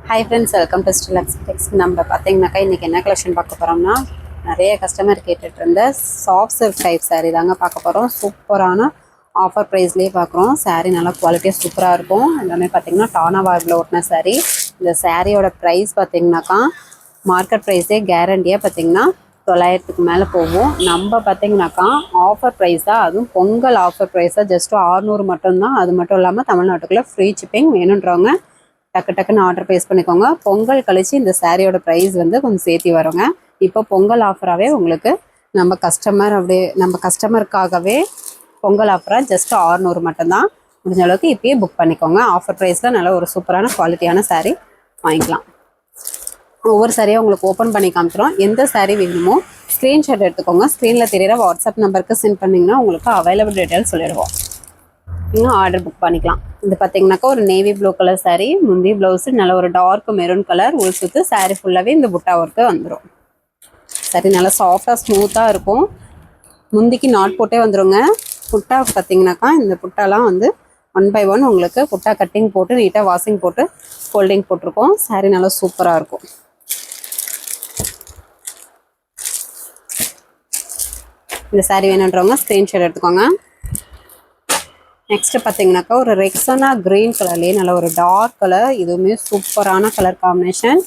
Hi friends, welcome to still expects. நம்ம பார்த்தீங்கன்னாக்கா இன்றைக்கி என்ன கலெக்ஷன் பார்க்க போகிறோம்னா, நிறைய கஸ்டமர் கேட்டுட்டு இருந்த சாஃப்ட் சில்க் டைப் சாரீ தாங்க பார்க்க போகிறோம். சூப்பரான ஆஃபர் ப்ரைஸ்லேயே பார்க்குறோம். சாரீ நல்லா குவாலிட்டியாக சூப்பராக இருக்கும். எல்லாமே பார்த்தீங்கன்னா டானா வார்பில் ஓட்டின சாரீ. இந்த சாரியோட ப்ரைஸ் பார்த்தீங்கன்னாக்கா மார்க்கெட் ப்ரைஸே கேரண்டியாக பார்த்தீங்கன்னா 900க்கு மேலே போகும். நம்ம பார்த்தீங்கன்னாக்கா ஆஃபர் ப்ரைஸாக, அதுவும் பொங்கல் ஆஃபர் ப்ரைஸாக ஜஸ்ட்டு 600 மட்டும்தான். அது மட்டும் இல்லாமல் தமிழ்நாட்டுக்குள்ளே ஃப்ரீ ஷிப்பிங். வேணுன்றவங்க டக்குன்னு ஆர்டர் ப்ளேஸ் பண்ணிக்கோங்க. பொங்கல் கழிச்சு இந்த சாரியோட ப்ரைஸ் வந்து கொஞ்சம் சேர்த்தி வருங்க. இப்போ பொங்கல் ஆஃபராகவே உங்களுக்கு நம்ம கஸ்டமருக்காகவே பொங்கல் ஆஃபராக ஜஸ்ட் 600 மட்டும்தான். முடிஞ்ச அளவுக்கு இப்பயே புக் பண்ணிக்கோங்க. ஆஃபர் ப்ரைஸில் நல்ல ஒரு சூப்பரான குவாலிட்டியான சாரீ வாங்கிக்கலாம். ஒவ்வொரு சாரியாக உங்களுக்கு ஓப்பன் பண்ணி காமிக்கிறோம். எந்த சாரீ வேணுமோ ஸ்க்ரீன்ஷாட் எடுத்துக்கோங்க. ஸ்க்ரீனில் தெரியிற வாட்ஸ்அப் நம்பருக்கு சென்ட் பண்ணிங்கன்னா உங்களுக்கு அவைலபிள் டீட்டெயில் சொல்லிடுவோம். நீங்கள் ஆர்டர் புக் பண்ணிக்கலாம். இது பார்த்தீங்கன்னாக்கா ஒரு நேவி ப்ளூ கலர் சாரீ. முந்தி ப்ளவுஸு நல்ல ஒரு டார்க் மெரூன் கலர். உள் சுற்று சாரீ ஃபுல்லாகவே இந்த புட்டா ஒர்க்கு வந்துடும். சரி, நல்லா சாஃப்டாக ஸ்மூத்தாக இருக்கும். முந்திக்கு நாட் போட்டே வந்துடுங்க. புட்டா பார்த்தீங்கன்னாக்கா இந்த புட்டாலாம் வந்து 1 by 1 உங்களுக்கு புட்டா கட்டிங் போட்டு நீட்டாக வாஷிங் போட்டு ஃபோல்டிங் போட்டிருக்கோம். சாரீ நல்லா சூப்பராக இருக்கும். இந்த சாரீ வேணுன்றவங்க ஸ்க்ரீன்ஷாட் எடுத்துக்கோங்க. நெக்ஸ்ட்டு பார்த்தீங்கன்னாக்கா ஒரு ரெக்ஸனா க்ரீன் கலர்லேயே நல்ல ஒரு டார்க் கலர். இதுவுமே சூப்பரான கலர் காம்பினேஷன்.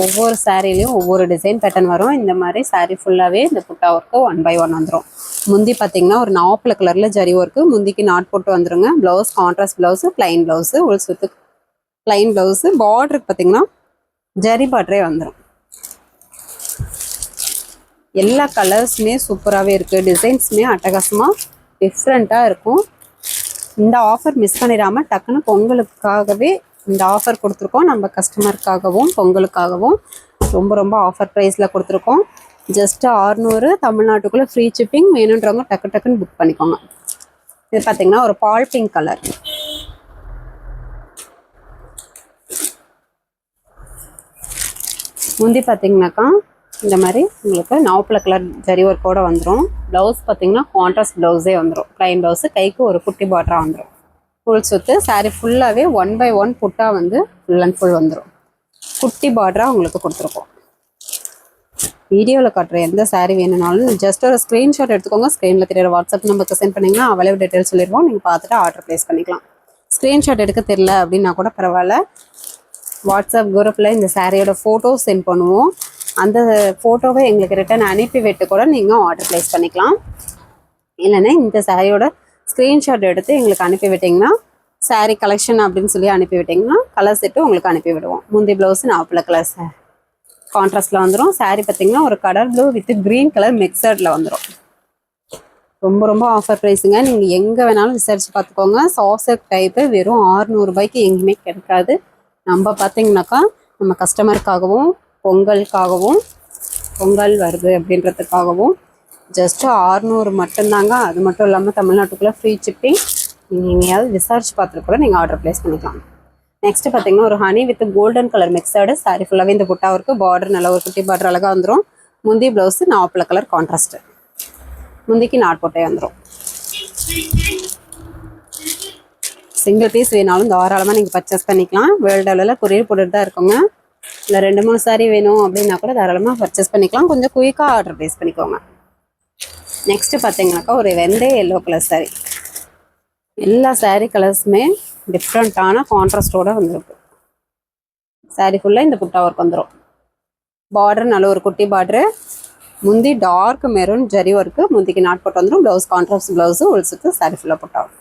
ஒவ்வொரு சாரீலையும் ஒவ்வொரு டிசைன் பேட்டர்ன் வரும். இந்த மாதிரி சாரீ ஃபுல்லாகவே இந்த புட்டா ஒர்க்கு 1 by 1 வந்துடும். முந்தி பார்த்தீங்கன்னா ஒரு நாப்பில் கலரில் ஜரி ஒர்க்கு. முந்திக்கு நாட் போட்டு வந்துடுங்க. Blouse contrast blouse, plain blouse, உள் சுத்து ப்ளைன் ப்ளவுஸு. பார்டருக்கு பார்த்தீங்கன்னா ஜரி பார்டரே வந்துடும். எல்லா கலர்ஸுமே சூப்பராகவே இருக்குது. டிசைன்ஸுமே அட்டகாசமாக டிஃப்ரெண்ட்டாக இருக்கும். இந்த ஆஃபர் மிஸ் பண்ணிடாமல் டக்குன்னு பொங்கலுக்காகவே இந்த ஆஃபர் கொடுத்துருக்கோம். நம்ம கஸ்டமருக்காகவும் பொங்கலுக்காகவும் ரொம்ப ஆஃபர் ப்ரைஸில் கொடுத்துருக்கோம். ஜஸ்ட்டு 600, தமிழ்நாட்டுக்குள்ளே ஃப்ரீ ஷிப்பிங். வேணுன்றவங்க டக்குன்னு புக் பண்ணிக்கோங்க. இது பார்த்திங்கன்னா ஒரு பால் பிங்க் கலர். முந்தி பார்த்திங்கனாக்கா இந்த மாதிரி உங்களுக்கு நாவப்பழ கலர் ஜரி ஒர்க்கோடு வந்துடும். ப்ளவுஸ் பார்த்திங்கன்னா கான்ட்ராஸ்ட் ப்ளவுஸே வந்துடும். ப்ளைன் ப்ளவுஸு, கைக்கு ஒரு குட்டி பார்டராக வந்துடும். ஃபுல் சுற்று சாரீ ஃபுல்லாகவே 1 by 1 புட்டா வந்து ஃபுல் அண்ட் ஃபுல் வந்துடும். குட்டி பார்டராக உங்களுக்கு கொடுத்துருக்கோம். வீடியோவில் காட்டுற எந்த சாரீ வேணும்னாலும் ஜஸ்ட் ஒரு ஸ்க்ரீன்ஷாட் எடுத்துக்கோங்க. ஸ்க்ரீனில் தெரியிற வாட்ஸ்அப் நம்பருக்கு சென்ட் பண்ணிங்கன்னா அவைலபிள் டீட்டெயில் சொல்லிடுவோம். நீங்கள் பார்த்துட்டு ஆர்டர் ப்ளேஸ் பண்ணிக்கலாம். ஸ்க்ரீன்ஷாட் எடுக்க தெரியல அப்படின்னா கூட பரவாயில்ல, வாட்ஸ்அப் குரூப்பில் இந்த சாரியோட ஃபோட்டோ சென்ட் பண்ணுவோம். அந்த ஃபோட்டோவை எங்களுக்கு ரிட்டன் அனுப்பி விட்டு கூட நீங்கள் ஆர்டர் ப்ளேஸ் பண்ணிக்கலாம். இல்லைன்னா இந்த சாரியோட ஸ்க்ரீன்ஷாட் எடுத்து எங்களுக்கு அனுப்பி விட்டிங்கன்னா, சாரீ கலெக்ஷன் அப்படின்னு சொல்லி அனுப்பி விட்டிங்கன்னா கலர் செட்டு உங்களுக்கு அனுப்பி விடுவோம். முந்தி ப்ளவுஸு நாவப்பழ கலர் கான்ட்ராஸ்டில் வந்துடும். சாரீ பார்த்திங்கன்னா ஒரு கடல் ப்ளூ வித் க்ரீன் கலர் மிக்சடில் வந்துடும். ரொம்ப ஆஃபர் ப்ரைஸுங்க. நீங்கள் எங்கே வேணாலும் விசாரித்து பார்த்துக்கோங்க. சாஃப்ட் சில்க் டைப்பு வெறும் 600 ரூபாய்க்கு எங்கேயுமே கிடைக்காது. நம்ம பார்த்திங்கனாக்கா நம்ம கஸ்டமருக்காகவும் பொங்கலுக்காகவும், பொங்கல் வருது அப்படின்றதுக்காகவும் ஜஸ்ட்டு 600 மட்டும்தாங்க. அது மட்டும் இல்லாமல் தமிழ்நாட்டுக்குள்ளே ஃப்ரீ ஷிப்பிங். நீங்கள் எங்கேயாவது விசாரிச்சு பார்த்துட்டு கூட நீங்கள் ஆர்டர் ப்ளேஸ் பண்ணிக்கலாம். நெக்ஸ்ட்டு பார்த்தீங்கன்னா ஒரு honey with golden colour mixed. Sorry ஃபுல்லாகவே இந்த புட்டா ஒர்க்கு. பார்டர் நல்லா ஒரு குட்டி பார்டர் அழகாக வந்துடும். முந்தி ப்ளவுஸு நாவப்பழ கலர் கான்ட்ராஸ்ட்டு. முந்திக்கு நாட் போட்டே வந்துடும். சிங்கிள் பீஸ் வேணாலும் தாராளமாக நீங்கள் பர்ச்சேஸ் பண்ணிக்கலாம். வேர்ல்டு அளவில் கொரியர் போட்டுட்டு தான் இருக்கோங்க. இல்லை 2-3 சாரீ வேணும் அப்படின்னா கூட தாராளமாக பர்ச்சேஸ் பண்ணிக்கலாம். கொஞ்சம் குயிக்காக ஆர்டர் ப்ளேஸ் பண்ணிக்கோங்க. நெக்ஸ்ட்டு பார்த்தீங்கன்னாக்கா ஒரு வெந்தய எல்லோ கலர் சாரீ. எல்லா சாரீ கலர்ஸுமே டிஃப்ரெண்ட்டான கான்ட்ராஸ்டோடு வந்துருக்கு. சாரீ ஃபுல்லாக இந்த புட்டா ஒர்க் வந்துடும். பார்டர் நல்ல ஒரு குட்டி பார்டரு. முந்தி டார்க் மெரூன் ஜரி ஒர்க்கு. முந்திக்கு நாட் போட்டு வந்துடும். Blouse contrast blouse. உள் சுற்று சாரீ ஃபுல்லாக புட்டா ஒர்க்.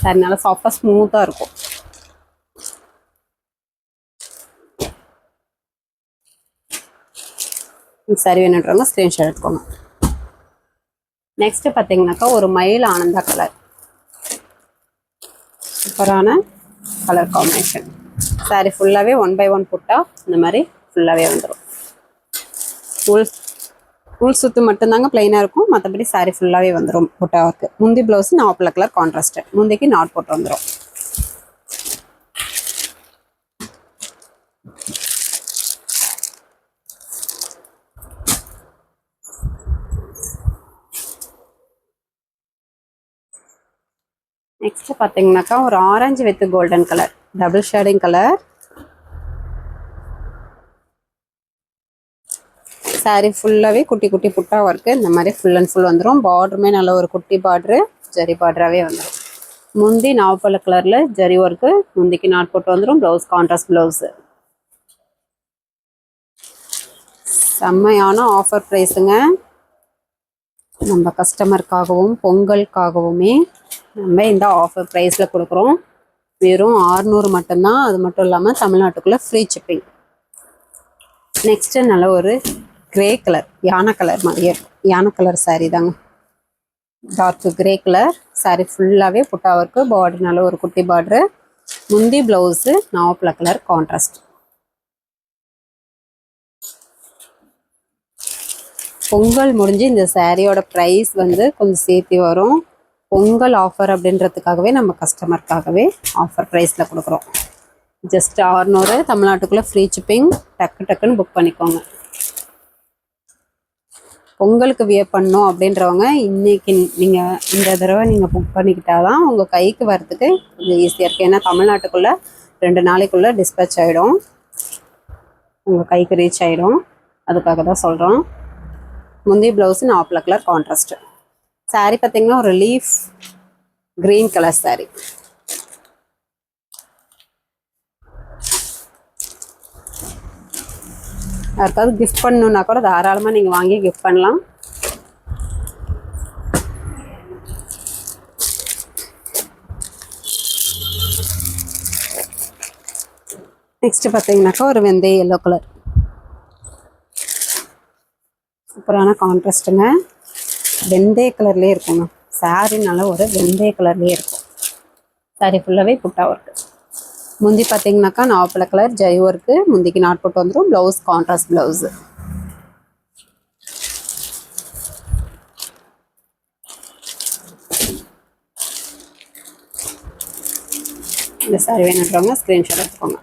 சாரீ நல்லா சாஃப்டாக ஸ்மூத்தாக இருக்கும். சாரீ வேணுன்றவங்க ஸ்க்ரீன்ஷாட் எடுத்துக்கோங்க. நெக்ஸ்ட்டு பார்த்தீங்கன்னாக்கா ஒரு மயில் ஆனந்தா கலர். சூப்பரான கலர் காம்பினேஷன். சாரீ ஃபுல்லாகவே 1 by 1 புட்டா இந்த மாதிரி ஃபுல்லாகவே வந்துடும். உள் சுற்று மட்டும்தாங்க ப்ளைனாக இருக்கும். மற்றபடி சாரீ ஃபுல்லாகவே வந்துடும் புட்டா ஒர்க்கு. முந்தி ப்ளவுஸு நாவப்பழ கலர் கான்ட்ராஸ்ட்டு. முந்திக்கு நாட் போட்டு வந்துடும். நெக்ஸ்ட்டு பார்த்தீங்கன்னாக்கா ஒரு orange with golden colour, double shading colour. saree ஃபுல்லாகவே குட்டி குட்டி புட்டா ஒர்க்கு இந்த மாதிரி ஃபுல் அண்ட் ஃபுல் வந்துடும். பார்டருமே நல்ல ஒரு குட்டி பார்டரு, ஜரி பார்டராகவே வந்துடும். முந்தி நாவப்பழ கலரில் ஜரி ஒர்க்கு, முந்திக்கு நாட் போட்டு வந்துடும். Blouse contrast blouse. செம்மையான ஆஃபர் ப்ரைஸுங்க. நம்ம கஸ்டமருக்காகவும் பொங்கலுக்காகவுமே நம்ம இந்த ஆஃபர் ப்ரைஸில் கொடுக்குறோம். வெறும் 600 மட்டும்தான். அது மட்டும் இல்லாமல் தமிழ்நாட்டுக்குள்ளே ஃப்ரீ ஷிப்பிங். நெக்ஸ்ட்டு நல்ல ஒரு கிரே கலர், யானை கலர் மாதிரியே இருக்கும். யானை கலர் சாரீ தாங்க. டார்க் கிரே கலர் சாரீ ஃபுல்லாகவே புட்டா ஒர்க்கு, பார்டர் நல்ல ஒரு குட்டி பார்டரு. முந்தி ப்ளவுஸு நாவப்பழ கலர் கான்ட்ராஸ்ட். பொங்கல் முடிஞ்சு இந்த சாரியோட ப்ரைஸ் வந்து கொஞ்சம் சேர்த்து வரும். பொங்கல் ஆஃபர் அப்படின்றதுக்காகவே நம்ம கஸ்டமருக்காகவே ஆஃபர் ப்ரைஸில் கொடுக்குறோம். ஜஸ்ட் 600, தமிழ்நாட்டுக்குள்ளே ஃப்ரீ ஷிப்பிங். டக்குன்னு புக் பண்ணிக்கோங்க. பொங்கலுக்கு வியர் பண்ணணும் அப்படின்றவங்க இன்றைக்கி நீங்கள் இந்த தடவை நீங்கள் புக் பண்ணிக்கிட்டால் தான் உங்கள் கைக்கு வரத்துக்கு கொஞ்சம் ஈஸியாக இருக்குது. ஏன்னா தமிழ்நாட்டுக்குள்ளே 2 நாளைக்குள்ளே டிஸ்பேச் ஆகிடும், உங்கள் கைக்கு ரீச் ஆகிடும். அதுக்காக தான் சொல்கிறோம். முந்தைய ப்ளவுஸு நாவப்பழ கலர் கான்ட்ராஸ்ட்டு. சாரீ பார்த்திங்கன்னா ஒரு லீஃப் க்ரீன் கலர் சாரீ. யாருக்காவது கிஃப்ட் பண்ணணுன்னா கூட தாராளமாக நீங்கள் வாங்கி கிஃப்ட் பண்ணலாம். நெக்ஸ்ட்டு பார்த்தீங்கன்னாக்கா ஒரு வெந்தய எல்லோ கலர், சூப்பரான கான்ட்ராஸ்ட்டுங்க. வெந்தய கலர்லேயே இருக்குங்க சாரீ. நல்ல ஒரு வெந்தய கலர்லேயே இருக்கும். சாரீ ஃபுல்லாகவே புட்டா ஒர்க்கு. முந்தி பார்த்தீங்கன்னாக்கா நாவப்பழ கலர் ஜரி ஒர்க்கு, முந்திக்கு நாட் போட்டு வந்துடும். Blouse contrast blouse. இந்த சாரீ வேணுன்றவங்க ஸ்க்ரீன்ஷாட் எடுத்துக்கோங்க.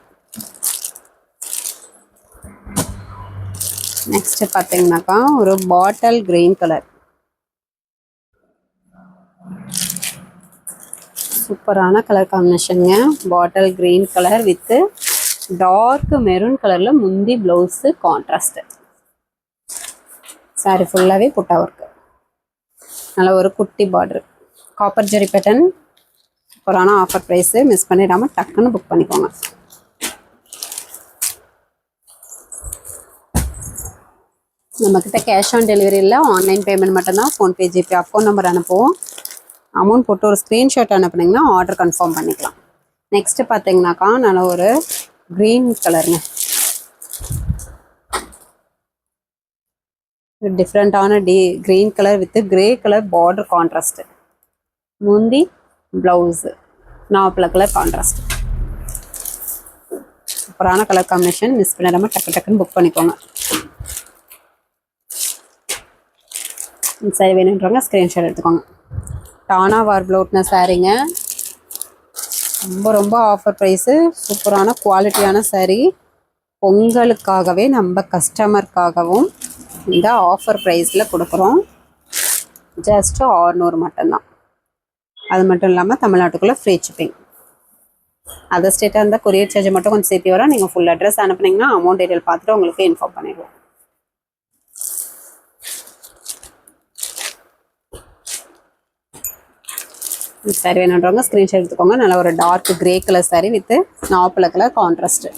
நெக்ஸ்ட்டு பார்த்தீங்கன்னாக்கா ஒரு பாட்டில் கிரீன் கலர், சூப்பரான கலர் காம்பினேஷனுங்க. Bottle green colour with dark maroon கலரில் முந்தி ப்ளவுஸு கான்ட்ராஸ்ட்டு. சாரி ஃபுல்லாகவே புட்டா ஒர்க்கு, நல்ல ஒரு குட்டி பார்டரு, காப்பர் ஜெரி பேட்டர்ன். சூப்பரான ஆஃபர் ப்ரைஸு. மிஸ் பண்ணிடாமல் டக்குன்னு புக் பண்ணிக்கோங்க. நம்மக்கிட்ட கேஷ் ஆன் டெலிவரி இல்லை, ஆன்லைன் பேமெண்ட் மட்டும்தான். ஃபோன்பே, ஜிபே அக்கௌண்ட் நம்பர் அனுப்புவோம். அமௌண்ட் போட்டு ஒரு ஸ்க்ரீன்ஷாட் அனுப்புனீங்கன்னா ஆர்டர் கன்ஃபார்ம் பண்ணிக்கலாம். நெக்ஸ்ட்டு பார்த்தீங்கன்னாக்கா நல்ல ஒரு க்ரீன் கலருங்க, டிஃப்ரெண்ட்டான green colour with grey colour border contrast. முந்தி ப்ளவுஸு நாவப்பழ கலர் கான்ட்ராஸ்ட். சூப்பரான கலர் காம்பினேஷன். மிஸ் பண்ணிடாமல் டக்குன்னு புக் பண்ணிக்கோங்க. சரி வேணுன்றவங்க ஸ்க்ரீன்ஷாட் எடுத்துக்கோங்க. டானா வார்பில் ஓட்டின சாரீங்க. ரொம்ப ஆஃபர் ப்ரைஸு. சூப்பரான குவாலிட்டியான சாரீ. பொங்கலுக்காகவே நம்ம கஸ்டமருக்காகவும் இந்த ஆஃபர் ப்ரைஸில் கொடுக்குறோம். ஜஸ்ட்டு 600 மட்டும்தான். அது மட்டும் இல்லாமல் தமிழ்நாட்டுக்குள்ளே ஃப்ரீ ஷிப்பிங். அதர் ஸ்டேட்டாக இருந்தால் கொரியர் சார்ஜ் மட்டும் கொஞ்சம் சேர்த்து வரும். நீங்கள் ஃபுல் அட்ரஸ் அனுப்புனீங்கன்னா அமௌண்ட் டீட்டெயில் பார்த்துட்டு உங்களுக்கு இன்ஃபார்ம் பண்ணிடுவோம். சாரி வேணுன்றவங்க ஸ்க்ரீன்ஷாட் எடுத்துக்கோங்க. நல்ல ஒரு dark grey colour sari with நாவப்பழ colour contrast.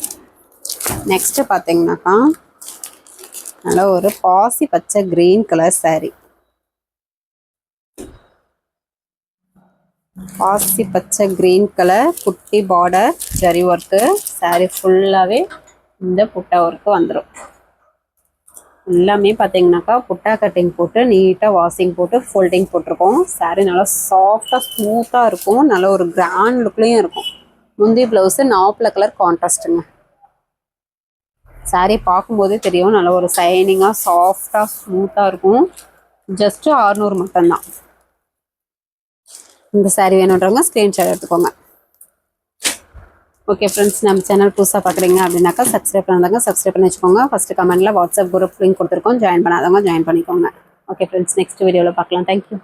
Next பார்த்தீங்கன்னாக்கா நல்ல ஒரு பாசி பச்சை கிரீன் கலர் சாரீ. பாசி பச்சை கிரீன் கலர், குட்டி பார்டர் ஜரி ஒர்க்கு. சாரீ ஃபுல்லாகவே இந்த புட்டா ஒர்க்கு வந்துடும். எல்லாமே பார்த்தீங்கன்னாக்கா புட்டா கட்டிங் போட்டு நீட்டாக வாஷிங் போட்டு ஃபோல்டிங் போட்டிருக்கோம். சாரீ நல்லா சாஃப்டாக ஸ்மூத்தாக இருக்கும். நல்ல ஒரு கிராண்ட் லுக்லேயும் இருக்கும். முந்தி ப்ளவுஸு நாவப்பழ கலர் கான்ட்ராஸ்ட்டுங்க. சாரீ பார்க்கும்போதே தெரியும் நல்ல ஒரு சைனிங்காக சாஃப்டாக ஸ்மூத்தாக இருக்கும். ஜஸ்ட்டு 600 மட்டும்தான். இந்த சாரீ வேணுன்றவங்க ஸ்க்ரீன்ஷாட் எடுத்துக்கோங்க. ஓகே ஃப்ரெண்ட்ஸ், நம்ம சேனல் புதுசாக பார்க்குறீங்க அப்படின்னாக்கா சப்ஸ்கிரைப் பண்ணாதவங்க சப்ஸ்கிரைப் பண்ணி வச்சுக்கோங்க. ஃபஸ்ட்டு கமெண்ட்டில் வாட்ஸ்அப் குரூப் லிங்க் கொடுத்துருக்கோம். ஜாயின் பண்ணாதவங்க ஜாயின் பண்ணிக்கோங்க. ஓகே ஃப்ரெண்ட்ஸ், நெக்ஸ்ட் வீடியோவில் பார்க்கலாம். தேங்க்யூ.